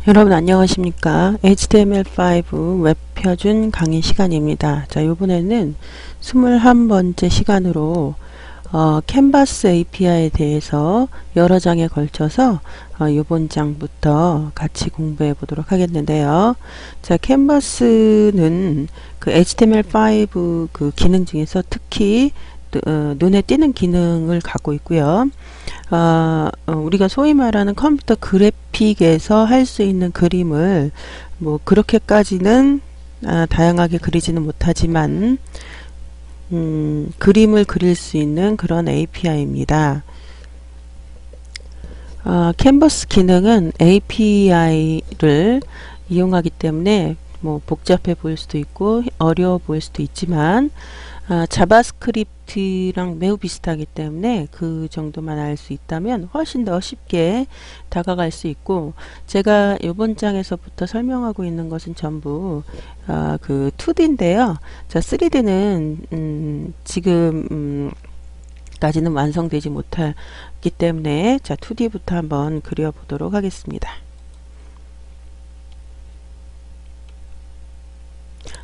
여러분 안녕하십니까? HTML5 웹표준 강의 시간입니다. 자, 이번에는 21번째 시간으로 캔버스 API에 대해서 여러 장에 걸쳐서 이번 장부터 같이 공부해 보도록 하겠는데요. 자, 캔버스는 그 HTML5 그 기능 중에서 특히 눈에 띄는 기능을 갖고 있고요. 우리가 소위 말하는 컴퓨터 그래픽에서 할 수 있는 그림을 뭐 그렇게까지는 다양하게 그리지는 못하지만 그림을 그릴 수 있는 그런 API입니다. 캔버스 기능은 API를 이용하기 때문에 뭐 복잡해 보일 수도 있고 어려워 보일 수도 있지만 자바스크립트랑 매우 비슷하기 때문에 그 정도만 알 수 있다면 훨씬 더 쉽게 다가갈 수 있고, 제가 이번 장에서부터 설명하고 있는 것은 전부 그 2D인데요. 자, 3D는 지금 까지는 완성되지 못하기 때문에 자 2D부터 한번 그려보도록 하겠습니다.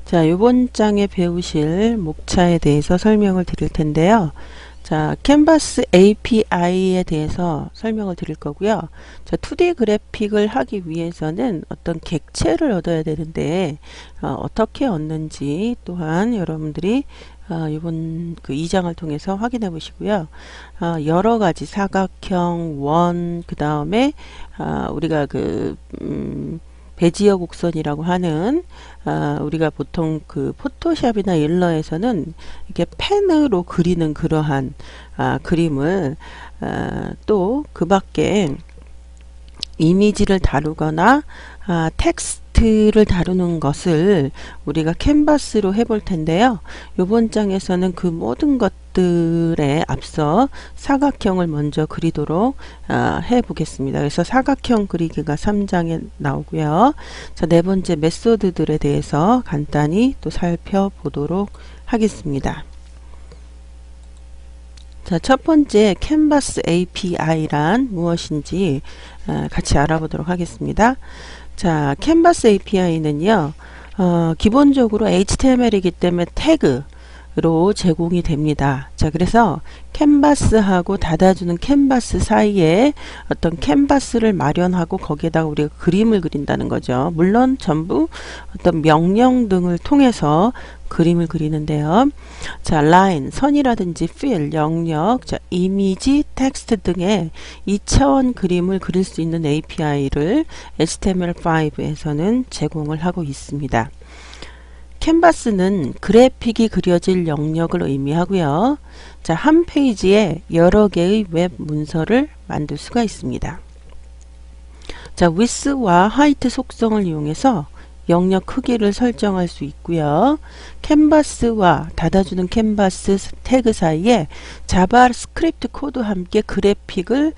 자, 이번 장에 배우실 목차에 대해서 설명을 드릴 텐데요. 자, 캔버스 API에 대해서 설명을 드릴 거고요. 자, 2D 그래픽을 하기 위해서는 어떤 객체를 얻어야 되는데 어떻게 얻는지 또한 여러분들이 이번 그 2장을 통해서 확인해 보시고요. 여러 가지 사각형, 원, 그 다음에 우리가 그 베지어 곡선이라고 하는 우리가 보통 그 포토샵이나 일러에서는 이렇게 펜으로 그리는 그러한 그림을 또 그 밖에 이미지를 다루거나 텍스트를 다루는 것을 우리가 캔버스로 해볼 텐데요. 이번 장에서는 그 모든 것들에 앞서 사각형을 먼저 그리도록 해보겠습니다. 그래서 사각형 그리기가 3장에 나오고요. 자, 네 번째 메소드들에 대해서 간단히 또 살펴보도록 하겠습니다. 자, 첫 번째 캔버스 API란 무엇인지 같이 알아보도록 하겠습니다. 자, 캔버스 API는요, 기본적으로 HTML이기 때문에 태그로 제공이 됩니다. 자, 그래서 캔버스하고 닫아주는 캔버스 사이에 어떤 캔버스를 마련하고 거기에다가 우리가 그림을 그린다는 거죠. 물론 전부 어떤 명령 등을 통해서 그림을 그리는데요. 자, 라인, 선이라든지 필, 영역, 자, 이미지, 텍스트 등의 2차원 그림을 그릴 수 있는 API를 HTML5에서는 제공을 하고 있습니다. 캔버스는 그래픽이 그려질 영역을 의미하고요. 자, 한 페이지에 여러 개의 웹 문서를 만들 수가 있습니다. 자, width와 height 속성을 이용해서 영역 크기를 설정할 수 있고요. 캔버스와 닫아주는 캔버스 태그 사이에 자바스크립트 코드와 함께 그래픽을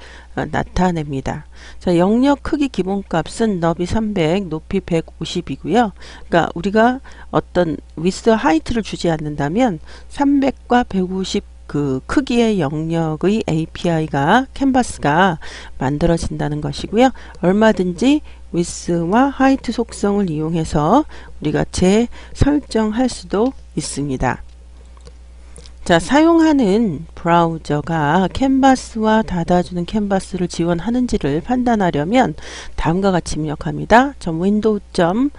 나타냅니다. 자, 영역 크기 기본값은 너비 300, 높이 150이고요. 그러니까 우리가 어떤 width, height를 주지 않는다면 300과 150 그 크기의 영역의 API가 캔버스가 만들어진다는 것이고요. 얼마든지 width와 height 속성을 이용해서 우리가 재설정할 수도 있습니다. 자, 사용하는 브라우저가 캔버스와 닫아주는 캔버스를 지원하는지를 판단하려면 다음과 같이 입력합니다. window.html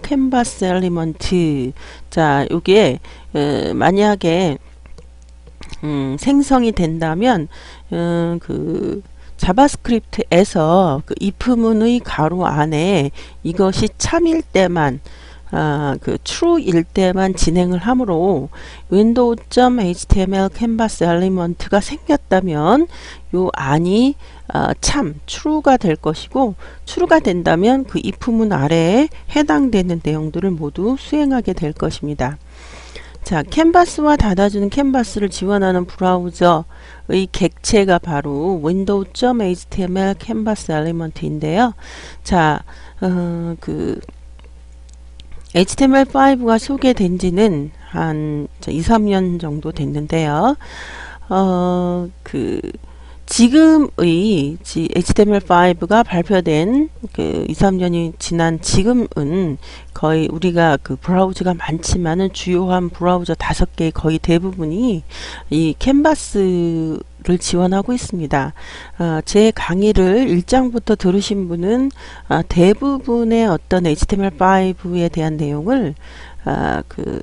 canvas element. 자, 이게 만약에 생성이 된다면 그 자바스크립트에서 그 if문의 가로 안에 이것이 참일 때만 그 true일 때만 진행을 하므로 window.html canvas element가 생겼다면 요 안이 참 true가 될 것이고, true가 된다면 그 if문 아래에 해당되는 내용들을 모두 수행하게 될 것입니다. 자, 캔버스와 닫아주는 캔버스를 지원하는 브라우저의 객체가 바로 window.html canvas element인데요. 자, 그 HTML5가 소개된 지는 한 2, 3년 정도 됐는데요. 그 지금의 HTML5가 발표된 그 2, 3년이 지난 지금은 거의 우리가 그 브라우저가 많지만은 주요한 브라우저 5개의 거의 대부분이 이 캔버스를 지원하고 있습니다. 제 강의를 1장부터 들으신 분은 대부분의 어떤 HTML5에 대한 내용을 그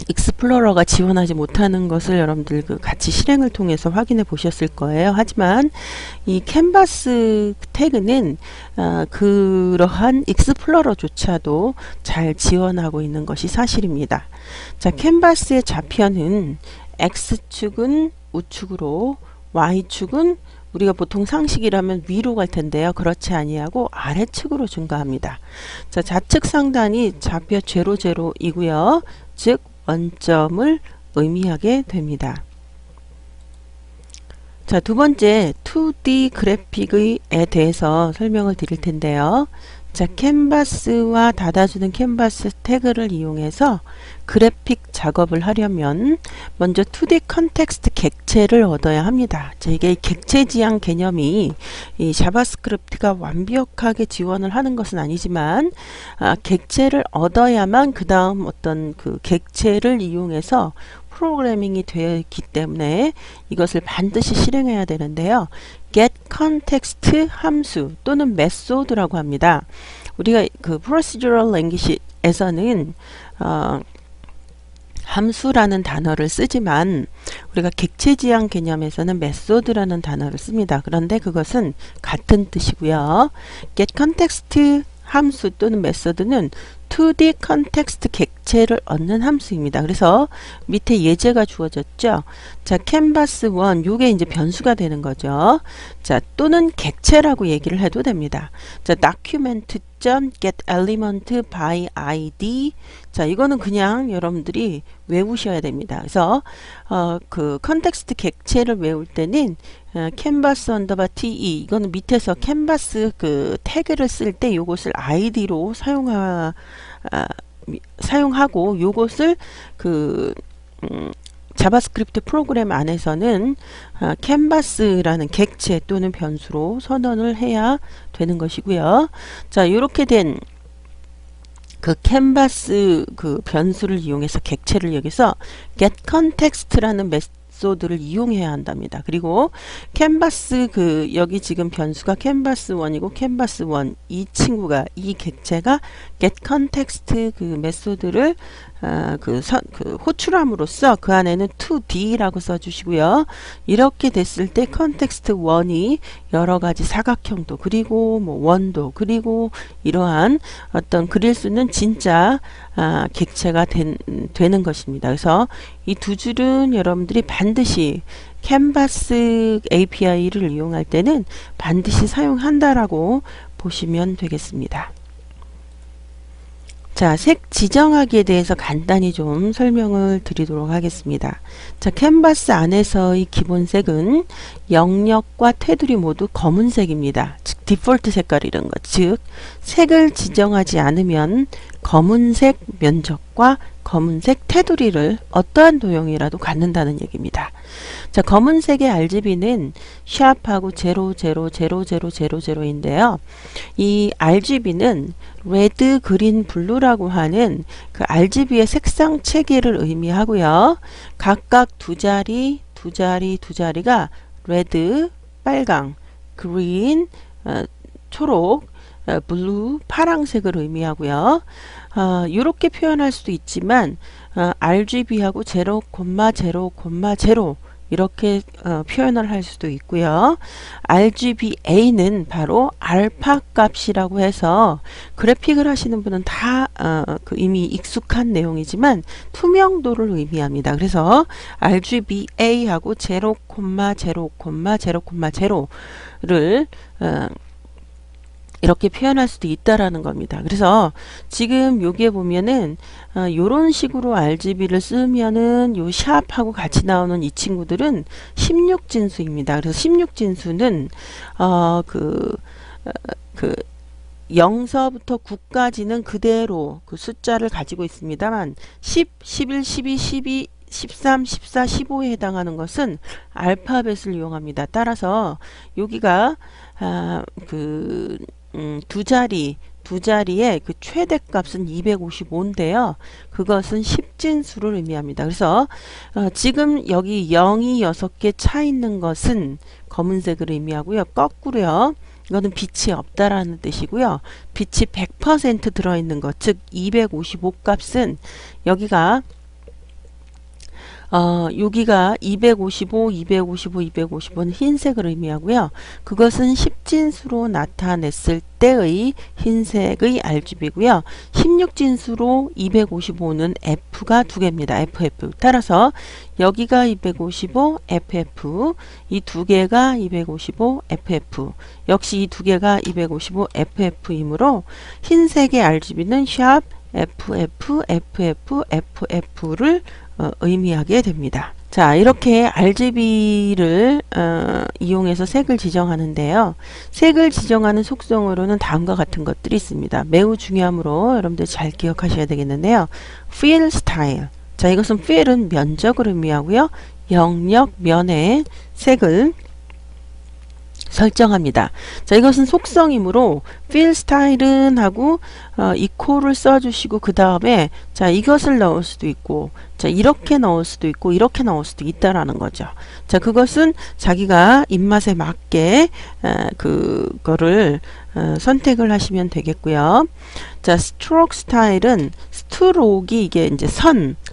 익스플로러가 지원하지 못하는 것을 여러분들 그 같이 실행을 통해서 확인해 보셨을 거예요. 하지만 이 캔버스 태그는 그러한 익스플로러조차도 잘 지원하고 있는 것이 사실입니다. 자, 캔버스의 좌편은 X축은 우측으로, Y축은 우리가 보통 상식이라면 위로 갈 텐데요. 그렇지 아니하고 아래측으로 증가합니다. 자, 좌측 상단이 좌표 00이고요. 즉 원점을 의미하게 됩니다. 자, 두 번째 2D 그래픽에 대해서 설명을 드릴 텐데요. 자, 캔버스와 닫아주는 캔버스 태그를 이용해서 그래픽 작업을 하려면 먼저 2D 컨텍스트 객체를 얻어야 합니다. 자, 이게 객체 지향 개념이 이 자바스크립트가 완벽하게 지원을 하는 것은 아니지만 객체를 얻어야만 그 다음 어떤 그 객체를 이용해서 프로그래밍이 되어 있기 때문에 이것을 반드시 실행해야 되는데요. get context 함수 또는 method라고 합니다. 우리가 그 procedural language에서는 함수라는 단어를 쓰지만 우리가 객체 지향 개념에서는 method라는 단어를 씁니다. 그런데 그것은 같은 뜻이고요. get context 함수 또는 method는 2D 컨텍스트 객체를 얻는 함수입니다. 그래서 밑에 예제가 주어졌죠. 자, canvas 1 요게 이제 변수가 되는 거죠. 자, 또는 객체라고 얘기를 해도 됩니다. 자, document.getElement by id. 자, 이거는 그냥 여러분들이 외우셔야 됩니다. 그래서 그 컨텍스트 객체를 외울 때는 canvas underbar te, 이거는 밑에서 canvas 그 태그를 쓸 때 요것을 id로 사용하고 요것을 그 자바스크립트 프로그램 안에서는 canvas라는 객체 또는 변수로 선언을 해야 되는 것이고요. 자, 이렇게 된 그 캔버스 그 변수를 이용해서 객체를 여기서 get context라는 메소드를 이용해야 한답니다. 그리고 캔버스 그 여기 지금 변수가 캔버스 1이고 캔버스 1 이 친구가 이 객체가 get context 그 메소드를 그 호출함으로써 그 안에는 2D라고 써주시고요. 이렇게 됐을 때 컨텍스트 1이 여러 가지 사각형도 그리고 뭐 원도 그리고 이러한 어떤 그릴 수 있는 진짜 객체가 되는 것입니다. 그래서 이 두 줄은 여러분들이 반드시 캔버스 API를 이용할 때는 반드시 사용한다라고 보시면 되겠습니다. 자, 색 지정하기에 대해서 간단히 좀 설명을 드리도록 하겠습니다. 자, 캔버스 안에서의 기본색은 영역과 테두리 모두 검은색입니다. 즉 디폴트 색깔이란 것. 즉 색을 지정하지 않으면 검은색 면적과 검은색 테두리를 어떠한 도형이라도 갖는다는 얘기입니다. 자, 검은색의 RGB는 샵하고 000000인데요. 이 RGB는 레드, 그린, 블루라고 하는 그 RGB의 색상 체계를 의미하고요. 각각 두 자리가 레드, 빨강, 그린, 초록, 블루, 파랑색을 의미하고요. 이렇게 표현할 수도 있지만 RGB하고 0,0,0 이렇게 표현을 할 수도 있고요. RGBA는 바로 알파 값이라고 해서 그래픽을 하시는 분은 다 그 이미 익숙한 내용이지만 투명도를 의미합니다. 그래서 RGBA하고 0,0,0,0를 이렇게 표현할 수도 있다라는 겁니다. 그래서 지금 여기에 보면은 요런 식으로 RGB를 쓰면은 요 샵하고 같이 나오는 이 친구들은 16진수입니다. 그래서 16진수는 그 0서부터 9까지는 그대로 그 숫자를 가지고 있습니다만 10, 11, 12, 12, 13, 14, 15에 해당하는 것은 알파벳을 이용합니다. 따라서 여기가 두 자리의 그 최대값은 255인데요. 그것은 10진수를 의미합니다. 그래서 지금 여기 0이 6개 차 있는 것은 검은색을 의미하고요. 거꾸로요. 이거는 빛이 없다라는 뜻이고요. 빛이 100% 들어있는 것, 즉 255 값은 여기가 255, 255, 255는 흰색을 의미하고요. 그것은 10진수로 나타냈을 때의 흰색의 RGB고요. 16진수로 255는 F가 두 개입니다. FF. 따라서 여기가 255, FF. 이 두 개가 255, FF. 역시 이 두 개가 255, FF이므로 흰색의 RGB는 샵 FF, FF, FF를 의미하게 됩니다. 자, 이렇게 RGB를 이용해서 색을 지정하는데요. 색을 지정하는 속성으로는 다음과 같은 것들이 있습니다. 매우 중요하므로 여러분들 잘 기억하셔야 되겠는데요. Fill Style. 자, 이것은 fill은 면적을 의미하고요. 영역, 면의 색을 설정합니다. 자, 이것은 속성이므로 fill style은 하고 equal을 써주시고 그 다음에 자, 이것을 넣을 수도 있고 자, 이렇게 넣을 수도 있고 이렇게 넣을 수도 있다라는 거죠. 자, 그것은 자기가 입맛에 맞게 그거를 선택을 하시면 되겠고요. 자, stroke style은 스트로크이 이게 이제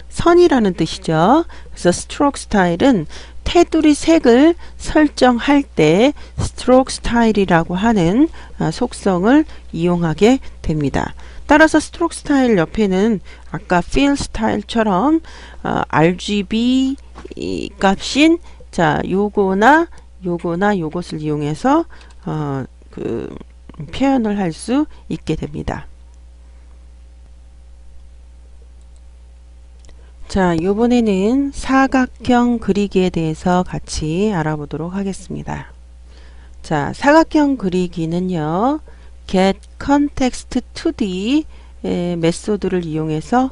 선이라는 뜻이죠. 그래서 stroke style은 테두리 색을 설정할 때 스트로크 스타일이라고 하는 속성을 이용하게 됩니다. 따라서 스트로크 스타일 옆에는 아까 fill 스타일처럼 RGB 값인 자, 요것을 이용해서 표현을 할 수 있게 됩니다. 자, 요번에는 사각형 그리기에 대해서 같이 알아보도록 하겠습니다. 자, 사각형 그리기는요, get context 2D 메소드를 이용해서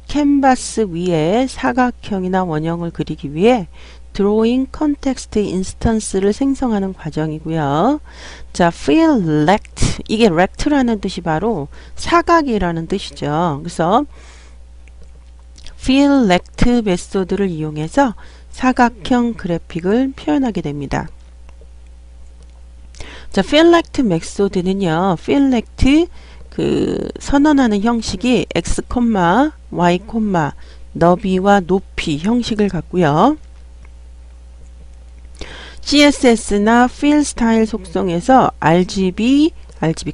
캔버스 위에 사각형이나 원형을 그리기 위해 drawing context instance를 생성하는 과정이고요. 자, fill rect, 이게 rect라는 뜻이 바로 사각이라는 뜻이죠. 그래서 fill rect 메소드를 이용해서 사각형 그래픽을 표현하게 됩니다. 자, fill rect 메소드는요, fill rect 선언하는 형식이 x, y, 너비와 높이 형식을 갖고요. CSS나 fill style 속성에서 RGB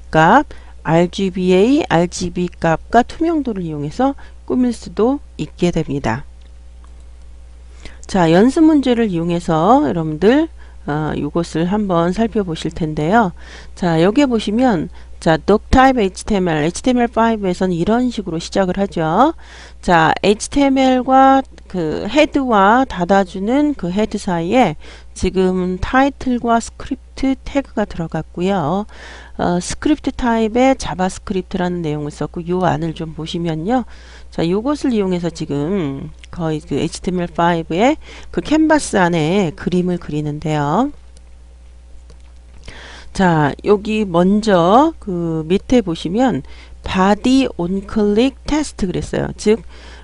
값, RGBA, RGB 값과 투명도를 이용해서 꾸밀 수도 있게 됩니다. 자, 연습 문제를 이용해서 여러분들 이것을 한번 살펴보실 텐데요. 자, 여기에 보시면 자, doctype HTML, HTML5에서는 이런 식으로 시작을 하죠. 자, HTML과 그 헤드와 닫아주는 그 헤드 사이에 지금 타이틀과 스크립트 태그가 들어갔고요. 스크립트 타입의 자바스크립트라는 내용을 썼고 요 안을 좀 보시면요. 자, 요것을 이용해서 지금 거의 그 HTML5의 그 캔버스 안에 그림을 그리는데요. 자, 여기 먼저 그 밑에 보시면 body on click test 그랬어요. 즉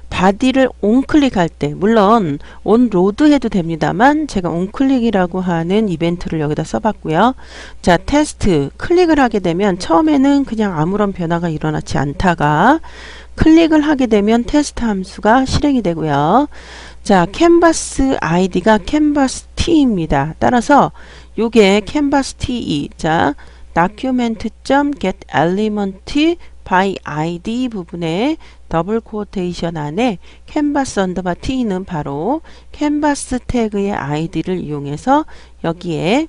바디를 온클릭할 때, 물론 온로드 해도 됩니다만 제가 온클릭이라고 하는 이벤트를 여기다 써봤고요. 자, 테스트 클릭을 하게 되면 처음에는 그냥 아무런 변화가 일어나지 않다가 클릭을 하게 되면 테스트 함수가 실행이 되고요. 자, 캔버스 아이디가 캔버스 T입니다. 따라서 요게 캔버스 T. 자, document.getElement by id 부분에 더블 코테이션 안에 캔버스 언더바 t는 바로 캔버스 태그의 id를 이용해서 여기에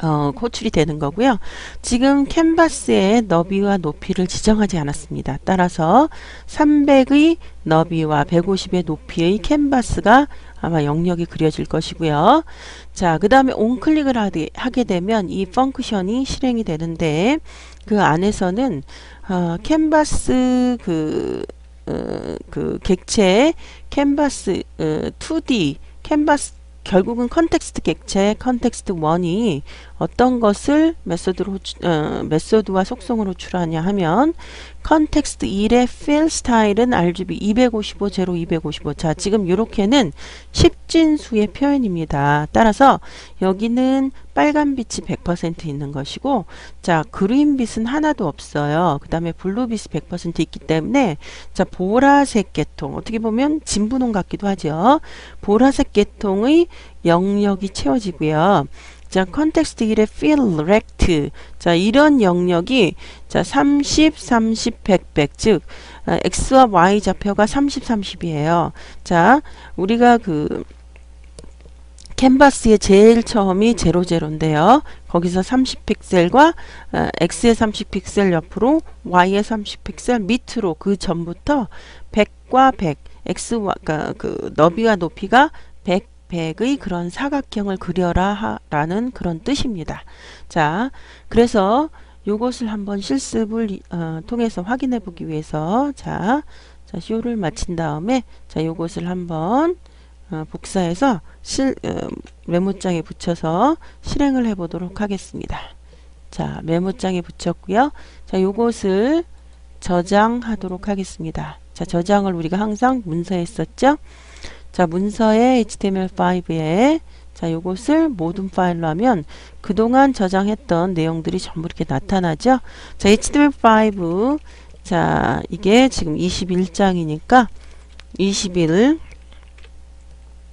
호출이 되는 거고요. 지금 캔버스의 너비와 높이를 지정하지 않았습니다. 따라서 300의 너비와 150의 높이의 캔버스가 아마 영역이 그려질 것이고요. 자, 그 다음에 온클릭을 하게 되면 이 펑크션이 실행이 되는데 그 안에서는 캔버스 그 객체 캔버스 2D 캔버스 결국은 컨텍스트 객체 컨텍스트 1이 어떤 것을 메소드와 속성으로 호출하냐 하면 컨텍스트 1의 fill 스타일은 RGB 255, 0, 255. 자, 지금 이렇게는 십진수의 표현입니다. 따라서 여기는 빨간 빛이 100% 있는 것이고, 자, 그린 빛은 하나도 없어요. 그 다음에 블루 빛이 100% 있기 때문에, 자, 보라색 계통, 어떻게 보면 진분홍 같기도 하죠. 보라색 계통의 영역이 채워지고요. 자, 컨텍스트 1의 fill rect. 자, 이런 영역이 자, 30, 30, 100, 100. 즉, x와 y 좌표가 30, 30이에요. 자, 우리가 그 캔버스의 제일 처음이 00인데요. 거기서 30픽셀과 x의 30픽셀 옆으로 y의 30픽셀 밑으로 그 전부터 100과 100, x와 그 너비와 높이가 100, 100의 그런 사각형을 그려라 라는 그런 뜻입니다. 자, 그래서 요것을 한번 실습을 통해서 확인해 보기 위해서 자, 쇼를 마친 다음에 자, 요것을 한번 복사해서 메모장에 붙여서 실행을 해 보도록 하겠습니다. 자, 메모장에 붙였고요. 자, 요것을 저장하도록 하겠습니다. 자, 저장을 우리가 항상 문서에 했었죠. 자, 문서의 HTML5에 자, 요것을 모든 파일로 하면 그동안 저장했던 내용들이 전부 이렇게 나타나죠. 자, HTML5 자, 이게 지금 21장이니까 21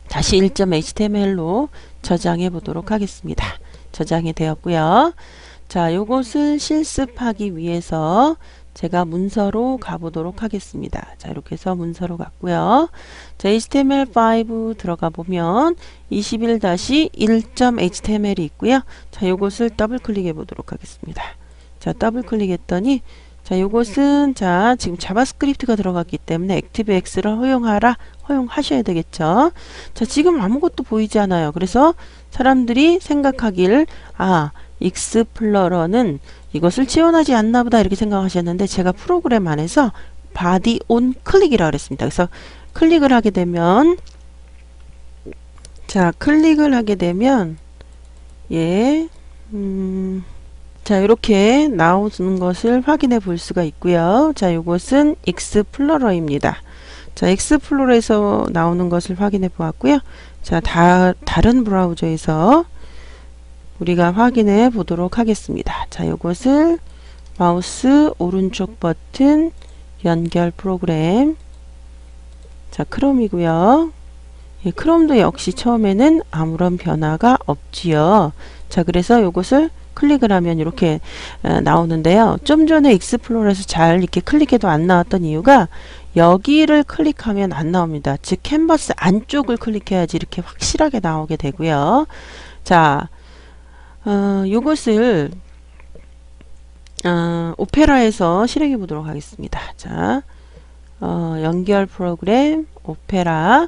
다시 1.html로 저장해 보도록 하겠습니다. 저장이 되었고요. 자, 요것을 실습하기 위해서 제가 문서로 가보도록 하겠습니다. 자, 이렇게 해서 문서로 갔고요. 자, HTML5 들어가 보면 21-1.html이 있고요. 자, 요것을 더블 클릭해 보도록 하겠습니다. 자, 더블 클릭했더니 자, 요것은 자, 지금 자바스크립트가 들어갔기 때문에 ActiveX를 허용하셔야 되겠죠. 자, 지금 아무것도 보이지 않아요. 그래서 사람들이 생각하길 익스플로러는 이것을 지원하지 않나 보다 이렇게 생각하셨는데 제가 프로그램 안에서 body on 클릭이라고 그랬습니다. 그래서 클릭을 하게 되면 자, 클릭을 하게 되면 자, 이렇게 나오는 것을 확인해 볼 수가 있고요. 자, 이것은 익스플로러입니다. 자, 익스플로러에서 나오는 것을 확인해 보았고요. 자, 다른 브라우저에서 우리가 확인해 보도록 하겠습니다. 자, 이것을 마우스 오른쪽 버튼 연결 프로그램 자, 크롬이고요. 예, 크롬도 역시 처음에는 아무런 변화가 없지요. 자, 그래서 이것을 클릭을 하면 이렇게 나오는데요. 좀 전에 익스플로러에서 잘 이렇게 클릭해도 안 나왔던 이유가 여기를 클릭하면 안 나옵니다. 즉 캔버스 안쪽을 클릭해야지 이렇게 확실하게 나오게 되고요. 자, 요것을 오페라에서 실행해 보도록 하겠습니다. 자, 연결 프로그램 오페라.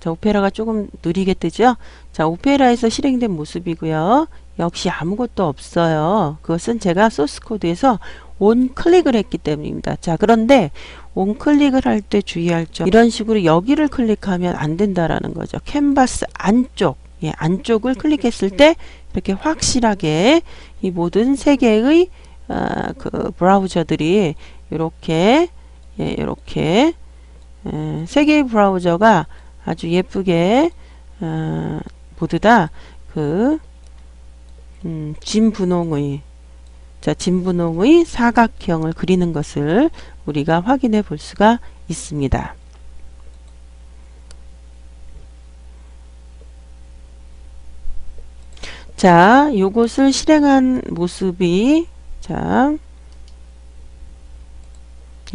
자, 오페라가 조금 느리게 뜨죠. 자, 오페라에서 실행된 모습이고요. 역시 아무것도 없어요. 그것은 제가 소스 코드에서 온 클릭을 했기 때문입니다. 자, 그런데 온 클릭을 할 때 주의할 점, 이런 식으로 여기를 클릭하면 안 된다라는 거죠. 캔버스 안쪽, 예, 안쪽을 클릭했을 때 이렇게 확실하게 이 모든 세 개의 그 브라우저들이 이렇게 이렇게 세 개의 브라우저가 아주 예쁘게 모두 다 그 진분홍의 진분홍의 사각형을 그리는 것을 우리가 확인해 볼 수가 있습니다. 자, 요것을 실행한 모습이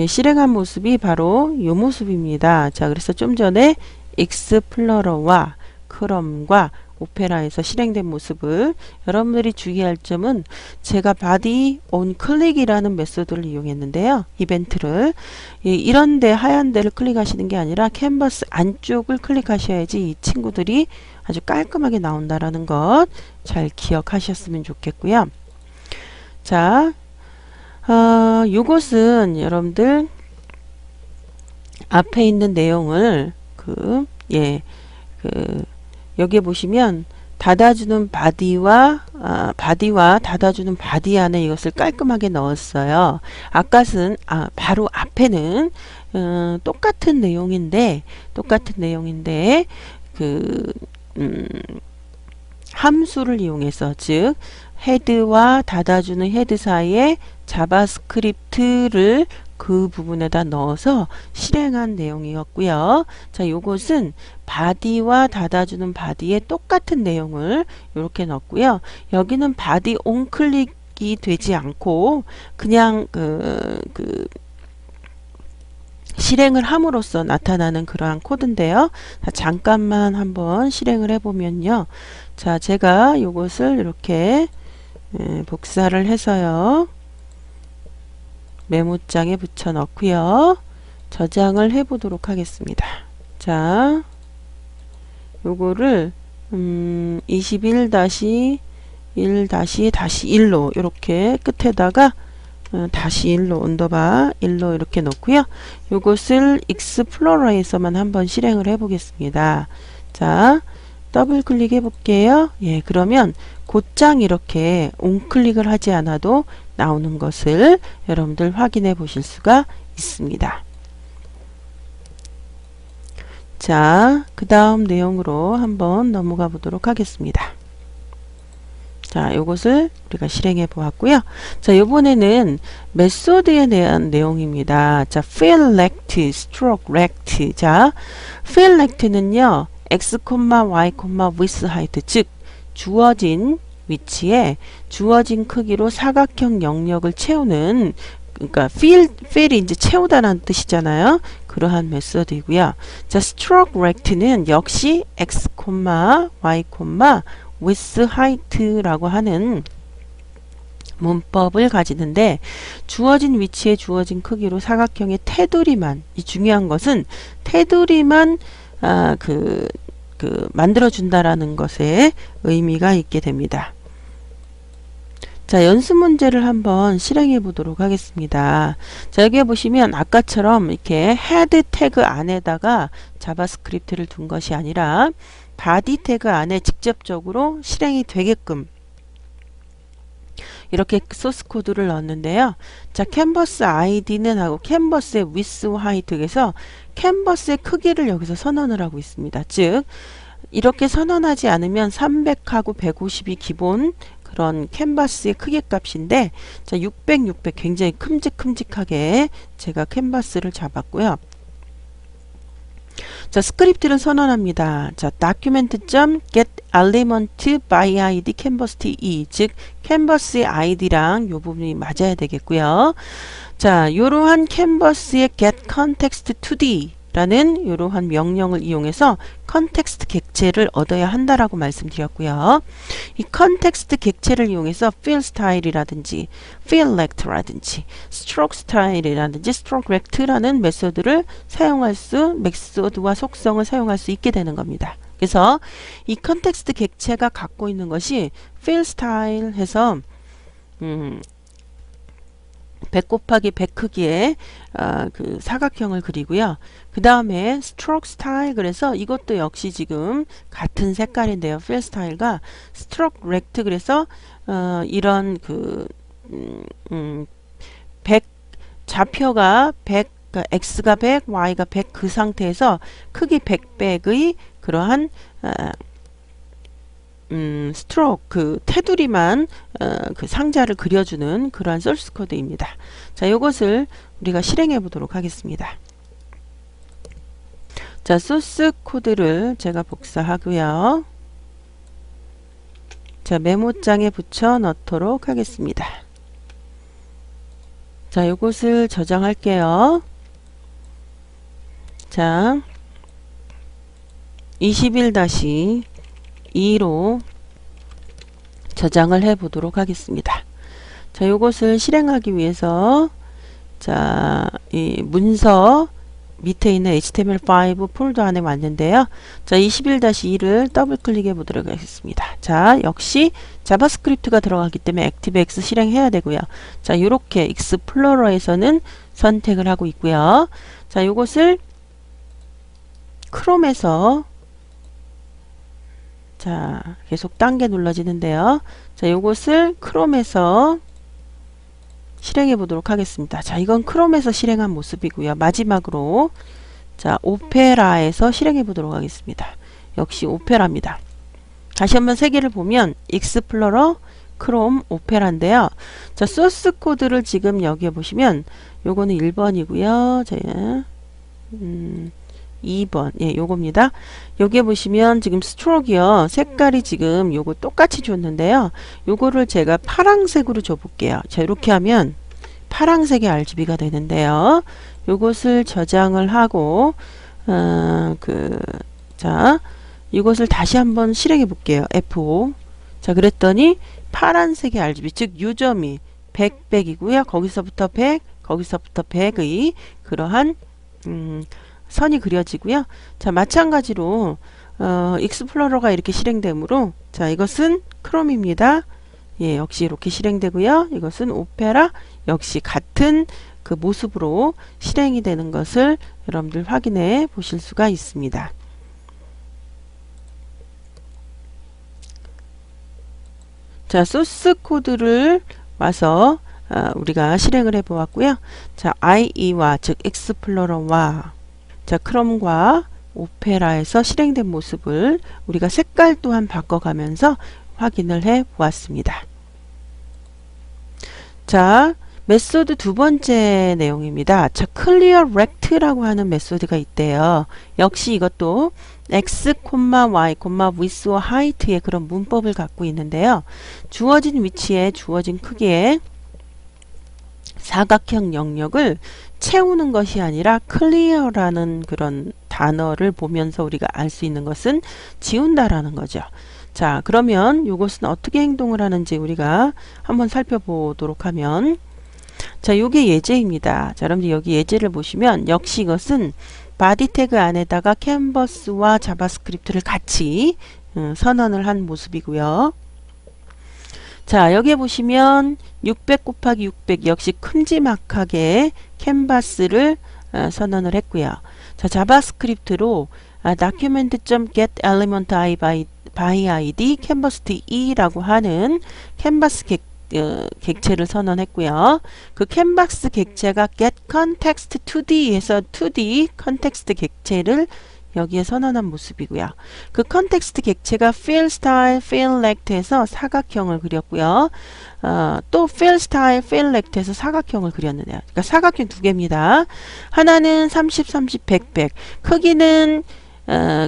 실행한 모습이 바로 요 모습입니다. 자, 그래서 좀 전에 익스플로러와 크롬과 오페라에서 실행된 모습을 여러분들이 주의할 점은 제가 body on click이라는 메소드를 이용했는데요. 이벤트를 이런 데 하얀 데를 클릭하시는 게 아니라 캔버스 안쪽을 클릭하셔야지 이 친구들이 아주 깔끔하게 나온다라는 것 잘 기억하셨으면 좋겠고요. 자, 요것은 여러분들 앞에 있는 내용을 여기에 보시면 닫아주는 바디와 닫아주는 바디 안에 이것을 깔끔하게 넣었어요. 바로 앞에는 똑같은 내용인데 함수를 이용해서, 즉 헤드와 닫아주는 헤드 사이에 자바스크립트를 그 부분에다 넣어서 실행한 내용이었고요. 자, 요것은 바디와 닫아주는 바디에 똑같은 내용을 이렇게 넣었고요. 여기는 바디 온클릭이 되지 않고 그냥 실행을 함으로써 나타나는 그러한 코드인데요. 자, 잠깐만 한번 실행을 해보면요. 자, 제가 요것을 이렇게 복사를 해서요. 메모장에 붙여 넣고요. 저장을 해 보도록 하겠습니다. 자, 요거를 21-1-1로 이렇게 끝에다가 다시 1로 언더바 1로 이렇게 놓고요. 요것을 익스플로러에서만 한번 실행을 해 보겠습니다. 자, 더블 클릭해 볼게요. 예, 그러면 곧장 이렇게 온클릭을 하지 않아도 나오는 것을 여러분들 확인해 보실 수가 있습니다. 자, 그 다음 내용으로 한번 넘어가 보도록 하겠습니다. 자, 요것을 우리가 실행해 보았고요. 자, 요번에는 메소드에 대한 내용입니다. 자, fill lect, stroke rect. 자, fill lect는요, x, y, with height, 즉 주어진 위치에 주어진 크기로 사각형 영역을 채우는, 그러니까 fill이 이제 채우다라는 뜻이잖아요. 그러한 메소드이고요. 자, stroke rect는 역시 x, y, with height라고 하는 문법을 가지는데, 주어진 위치에 주어진 크기로 사각형의 테두리만, 이 중요한 것은 테두리만 만들어준다라는 것에 의미가 있게 됩니다. 자, 연습 문제를 한번 실행해 보도록 하겠습니다. 자, 여기에 보시면 아까처럼 이렇게 헤드 태그 안에다가 자바스크립트를 둔 것이 아니라 바디 태그 안에 직접적으로 실행이 되게끔 이렇게 소스 코드를 넣었는데요. 자, 캔버스 아이디는 하고 캔버스의 width height에서 캔버스의 크기를 여기서 선언을 하고 있습니다. 즉 이렇게 선언하지 않으면 300하고 150이 기본 그런 캔버스의 크기 값인데, 자, 600 굉장히 큼직큼직하게 제가 캔버스를 잡았고요. 자, 스크립트를 선언합니다. 자, document.get element by id canvas te, 즉 캔버스의 id랑 요 부분이 맞아야 되겠고요. 자, 요러한 캔버스의 get context 2d 라는 이러한 명령을 이용해서 컨텍스트 객체를 얻어야 한다라고 말씀드렸고요. 이 컨텍스트 객체를 이용해서 fill style이라든지 fill rect라든지 stroke style이라든지 stroke rect라는 메소드와 속성을 사용할 수 있게 되는 겁니다. 그래서 이 컨텍스트 객체가 갖고 있는 것이 fill style 해서 100 곱하기 100 크기의 그 사각형을 그리고요. 그 다음에 stroke style, 그래서 이것도 역시 지금 같은 색깔인데요. fill style과 stroke rect, 그래서 이런 100 좌표가 100, 그러니까 x가 100, y가 100 그 상태에서 크기 100백의 그러한 스트로크, 그 테두리만 그 상자를 그려주는 그러한 소스 코드입니다. 자, 이것을 우리가 실행해 보도록 하겠습니다. 자, 소스 코드를 제가 복사하고요. 자, 메모장에 붙여 넣도록 하겠습니다. 자, 이것을 저장할게요. 자, 21-2로 저장을 해 보도록 하겠습니다. 자, 요것을 실행하기 위해서 자, 이 문서 밑에 있는 HTML5 폴더 안에 왔는데요. 자, 21-2를 더블 클릭해 보도록 하겠습니다. 자, 역시 자바스크립트가 들어가기 때문에 ActiveX 실행해야 되고요. 자, 요렇게 익스플로러에서는 선택을 하고 있고요. 자, 요것을 크롬에서 자, 계속 단계 눌러지는데요. 자, 요것을 크롬에서 실행해 보도록 하겠습니다. 자, 이건 크롬에서 실행한 모습이고요. 마지막으로 자, 오페라에서 실행해 보도록 하겠습니다. 역시 오페라입니다. 다시 한번 세 개를 보면 익스플로러, 크롬, 오페라인데요. 자, 소스 코드를 지금 여기에 보시면 요거는 1번이고요. 자, 2번. 예, 요겁니다. 여기에 보시면 지금 스트로크요. 색깔이 지금 요거 똑같이 줬는데요. 요거를 제가 파랑색으로 줘 볼게요. 자, 이렇게 하면 파랑색의 RGB가 되는데요. 요것을 저장을 하고 자, 이것을 다시 한번 실행해 볼게요. F5. 자, 그랬더니 파란색의 RGB, 즉 요점이 100이고요. 거기서부터 100, 거기서부터 100의 그러한 선이 그려지고요. 자, 마찬가지로 익스플로러가 이렇게 실행되므로 자, 이것은 크롬입니다. 예, 역시 이렇게 실행되고요. 이것은 오페라 역시 같은 그 모습으로 실행이 되는 것을 여러분들 확인해 보실 수가 있습니다. 자, 소스 코드를 와서 우리가 실행을 해 보았고요. 자, IE와 즉 익스플로러와 자, 크롬과 오페라에서 실행된 모습을 우리가 색깔 또한 바꿔가면서 확인을 해 보았습니다. 자, 메소드 두 번째 내용입니다. 자, clear rect라고 하는 메소드가 있대요. 역시 이것도 x, y, width와 height의 그런 문법을 갖고 있는데요. 주어진 위치에 주어진 크기에 사각형 영역을 채우는 것이 아니라 clear라는 그런 단어를 보면서 우리가 알 수 있는 것은 지운다라는 거죠. 자, 그러면 이것은 어떻게 행동을 하는지 우리가 한번 살펴보도록 하면 자, 요게 예제입니다. 자, 여러분들 여기 예제를 보시면 역시 이것은 바디 태그 안에다가 캔버스와 자바스크립트를 같이 선언을 한 모습이고요. 자, 여기에 보시면 600 곱하기 600 역시 큼지막하게 캔버스를 선언을 했고요. 자, 자바스크립트로 document.getElementI by id canvas2e라고 하는 캔버스 객체를 선언했고요. 그 캔버스 객체가 getContextToD에서 2D 컨텍스트 객체를 여기에 선언한 모습이고요. 그 컨텍스트 객체가 fillStyle, fillRect에서 사각형을 그렸고요. 또 fillStyle, fillRect에서 사각형을 그렸는데요. 그러니까 사각형 두 개입니다. 하나는 30, 30, 100, 100. 크기는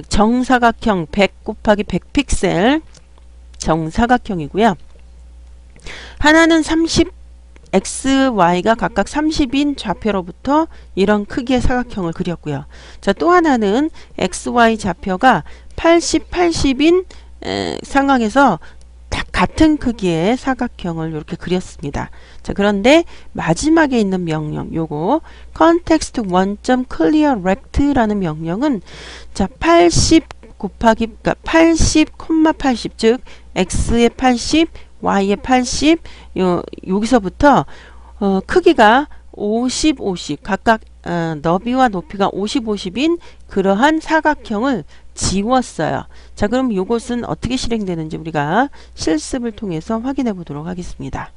정사각형 100 곱하기 100 픽셀 정사각형이고요. 하나는 30 x, y가 각각 30인 좌표로부터 이런 크기의 사각형을 그렸고요. 자, 또 하나는 x, y 좌표가 80, 80인 상황에서 딱 같은 크기의 사각형을 이렇게 그렸습니다. 자, 그런데 마지막에 있는 명령, 요거 context 1.clearRect라는 명령은 자, 80 곱하기 그러니까 80, 80, 즉 x의 80, y의 80, 여기서부터 크기가 50, 50 각각 너비와 높이가 50, 50인 그러한 사각형을 지웠어요. 자, 그럼 이것은 어떻게 실행되는지 우리가 실습을 통해서 확인해 보도록 하겠습니다.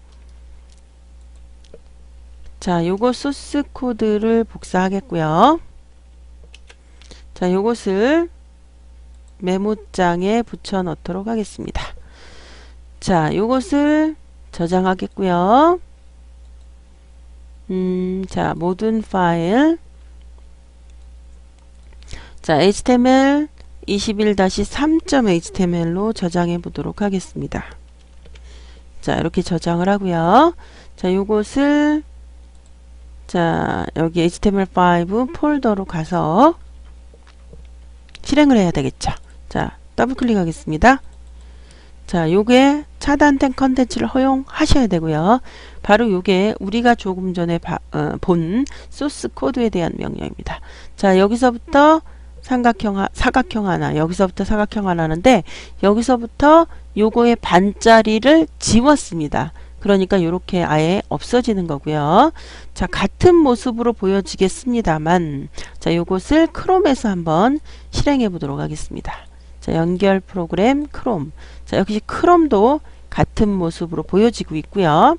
자, 요거 소스 코드를 복사하겠고요. 자, 요것을 메모장에 붙여 넣도록 하겠습니다. 자, 요것을 저장하겠고요. 자, 모든 파일. 자, HTML 21-3.html로 저장해 보도록 하겠습니다. 자, 이렇게 저장을 하고요. 자, 요것을 자, 여기 HTML5 폴더로 가서 실행을 해야 되겠죠. 자, 더블 클릭하겠습니다. 자, 요게 차단된 컨텐츠를 허용하셔야 되고요. 바로 요게 우리가 조금 전에 본 소스 코드에 대한 명령입니다. 자, 여기서부터 사각형 하나, 여기서부터 사각형 하나인데 여기서부터 요거의 반짜리를 지웠습니다. 그러니까 요렇게 아예 없어지는 거고요. 자, 같은 모습으로 보여지겠습니다만, 자, 요것을 크롬에서 한번 실행해 보도록 하겠습니다. 자, 연결 프로그램 크롬. 자, 역시 크롬도 같은 모습으로 보여지고 있고요.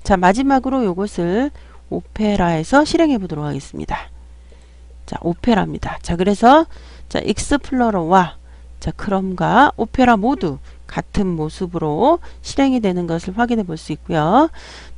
자, 마지막으로 요것을 오페라에서 실행해 보도록 하겠습니다. 자, 오페라입니다. 자, 그래서 자, 익스플로러와 자, 크롬과 오페라 모두 같은 모습으로 실행이 되는 것을 확인해 볼 수 있고요.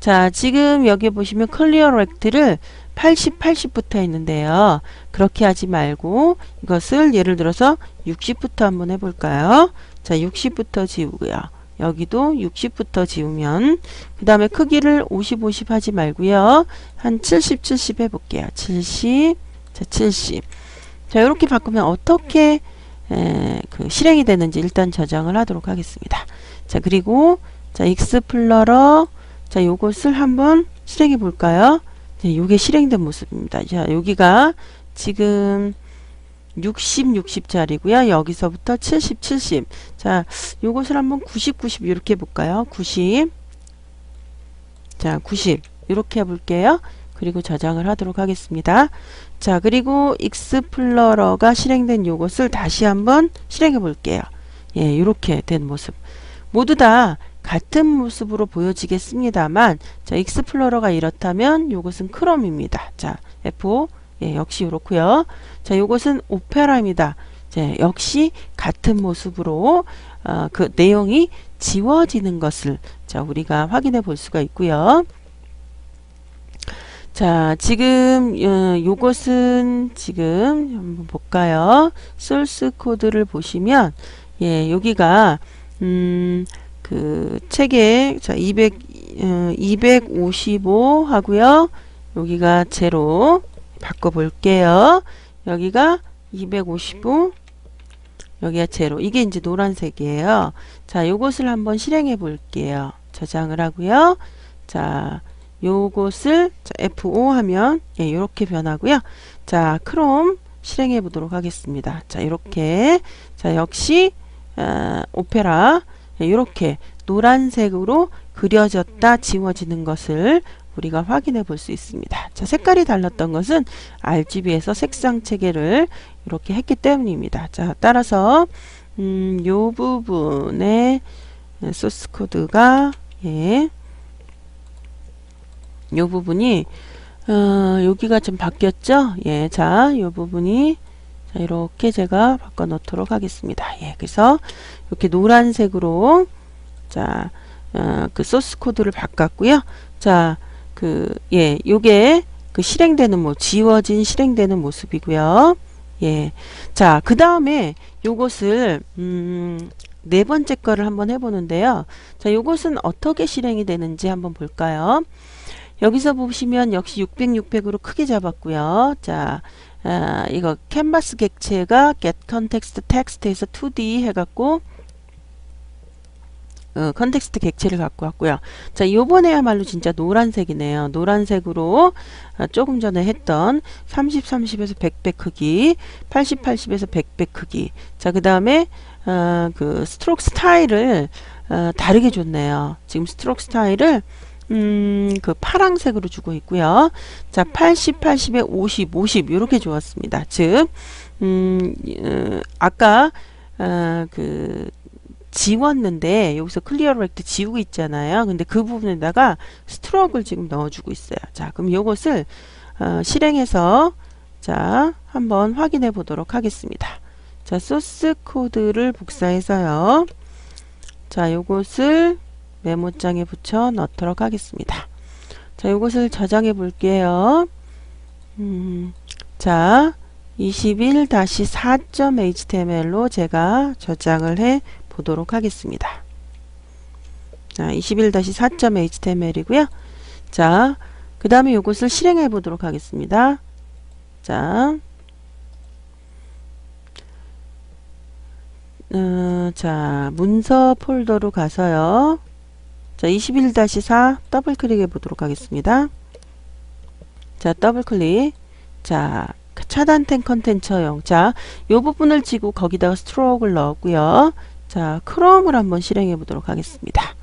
자, 지금 여기 보시면 클리어 렉트를 80, 80 붙어 있는데요. 그렇게 하지 말고 이것을 예를 들어서 60부터 한번 해볼까요? 자, 60부터 지우고요. 여기도 60부터 지우면 그 다음에 크기를 50, 50 하지 말고요. 한 70, 70 해볼게요. 70, 자, 70. 자, 이렇게 바꾸면 어떻게 실행이 되는지 일단 저장을 하도록 하겠습니다. 자, 그리고 자, 익스플로러 자, 요것을 한번 실행해 볼까요? 네, 요게 실행된 모습입니다. 자, 여기가 지금 60, 60짜리고요. 여기서부터 70, 70. 자, 요것을 한번 90, 90 이렇게 해볼까요? 90. 자, 90 이렇게 해볼게요. 그리고 저장을 하도록 하겠습니다. 자, 그리고 익스플로러가 실행된 요것을 다시 한번 실행해 볼게요. 예, 이렇게 된 모습. 모두 다 같은 모습으로 보여지겠습니다만, 자, 익스플로러가 이렇다면 요것은 크롬입니다. 자, F5, 예, 역시 이렇고요. 자, 요것은 오페라입니다. 자, 역시 같은 모습으로 그 내용이 지워지는 것을 자, 우리가 확인해 볼 수가 있고요. 자, 지금 요것은 지금 한번 볼까요? 소스 코드를 보시면 예, 여기가 그 책에 자, 255 하고요. 여기가 제로 바꿔 볼게요. 여기가 255 여기가 제로. 이게 이제 노란색이에요. 자, 요것을 한번 실행해 볼게요. 저장을 하고요. 자, 요것을 자, F5 하면 예, 이렇게 변하고요. 자, 크롬 실행해 보도록 하겠습니다. 자, 이렇게 자, 역시 오페라 이렇게 노란색으로 그려졌다 지워지는 것을 우리가 확인해 볼 수 있습니다. 자, 색깔이 달랐던 것은 RGB에서 색상 체계를 이렇게 했기 때문입니다. 자, 따라서 요 부분의 소스 코드가 예, 요 부분이 여기가 좀 바뀌었죠? 예, 자, 요 부분이 자, 이렇게 제가 바꿔 놓도록 하겠습니다. 예, 그래서 이렇게 노란색으로 자, 그 소스 코드를 바꿨고요. 자, 예, 요게 그 실행되는 지워진 실행되는 모습이고요. 예, 자, 그 다음에 요것을 네 번째 거를 한번 해보는데요. 자, 요것은 어떻게 실행이 되는지 한번 볼까요? 여기서 보시면 역시 600, 600으로 크게 잡았고요. 자, 이거 캔버스 객체가 get context text에서 2D 해갖고 컨텍스트 객체를 갖고 왔고요. 자, 요번에야말로 진짜 노란색이네요. 노란색으로 조금 전에 했던 30, 30에서 100배 크기, 80, 80에서 100배 크기. 자, 그 다음에 그 스트로크 스타일을 다르게 줬네요. 지금 스트로크 스타일을 그 파랑색으로 주고 있고요. 자, 80, 80에 50, 50 이렇게 주었습니다. 즉, 아까 그 지웠는데 여기서 클리어 렉트 지우고 있잖아요. 근데 그 부분에다가 스트로크를 지금 넣어주고 있어요. 자, 그럼 요것을 실행해서 자, 한번 확인해 보도록 하겠습니다. 자, 소스 코드를 복사해서요. 자, 요것을 메모장에 붙여 넣도록 하겠습니다. 자, 요것을 저장해 볼게요. 자, 21-4.html로 제가 저장을 해 보도록 하겠습니다. 자, 21-4.html이고요. 자, 그 다음에 요것을 실행해 보도록 하겠습니다. 자, 자, 문서 폴더로 가서요. 자, 21-4 더블 클릭해 보도록 하겠습니다. 자, 더블 클릭. 자, 차단된 컨텐츠용. 자, 요 부분을 지고 거기다가 스트로크를 넣었고요. 자, 크롬을 한번 실행해 보도록 하겠습니다.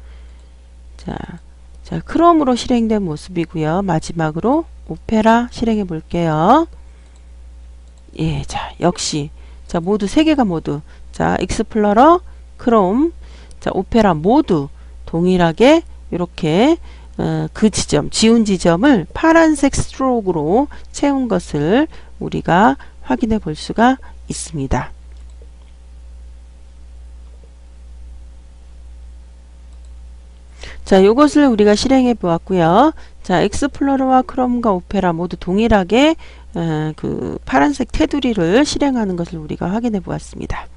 자, 크롬으로 실행된 모습이고요. 마지막으로 오페라 실행해 볼게요. 예, 자, 역시 자, 모두 세 개가 모두 자, 익스플로러, 크롬, 자, 오페라 모두 동일하게 이렇게 그 지점, 지운 지점을 파란색 스트로크로 채운 것을 우리가 확인해 볼 수가 있습니다. 자, 요것을 우리가 실행해 보았고요. 자, 익스플로러와 크롬과 오페라 모두 동일하게 그 파란색 테두리를 실행하는 것을 우리가 확인해 보았습니다.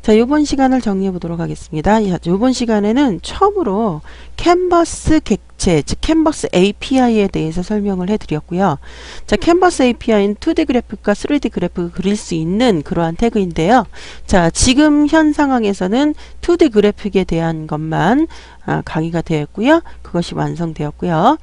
자, 요번 시간을 정리해 보도록 하겠습니다. 요번 시간에는 처음으로 캔버스 객체, 즉 캔버스 API에 대해서 설명을 해 드렸고요. 자, 캔버스 API는 2D 그래픽과 3D 그래픽을 그릴 수 있는 그러한 태그인데요. 자, 지금 현 상황에서는 2D 그래픽에 대한 것만 강의가 되었고요. 그것이 완성되었고요.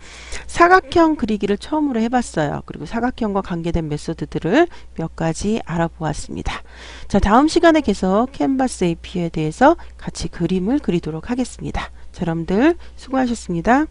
사각형 그리기를 처음으로 해봤어요. 그리고 사각형과 관계된 메소드들을 몇 가지 알아보았습니다. 자, 다음 시간에 계속 캔버스 API에 대해서 같이 그림을 그리도록 하겠습니다. 자, 여러분들 수고하셨습니다.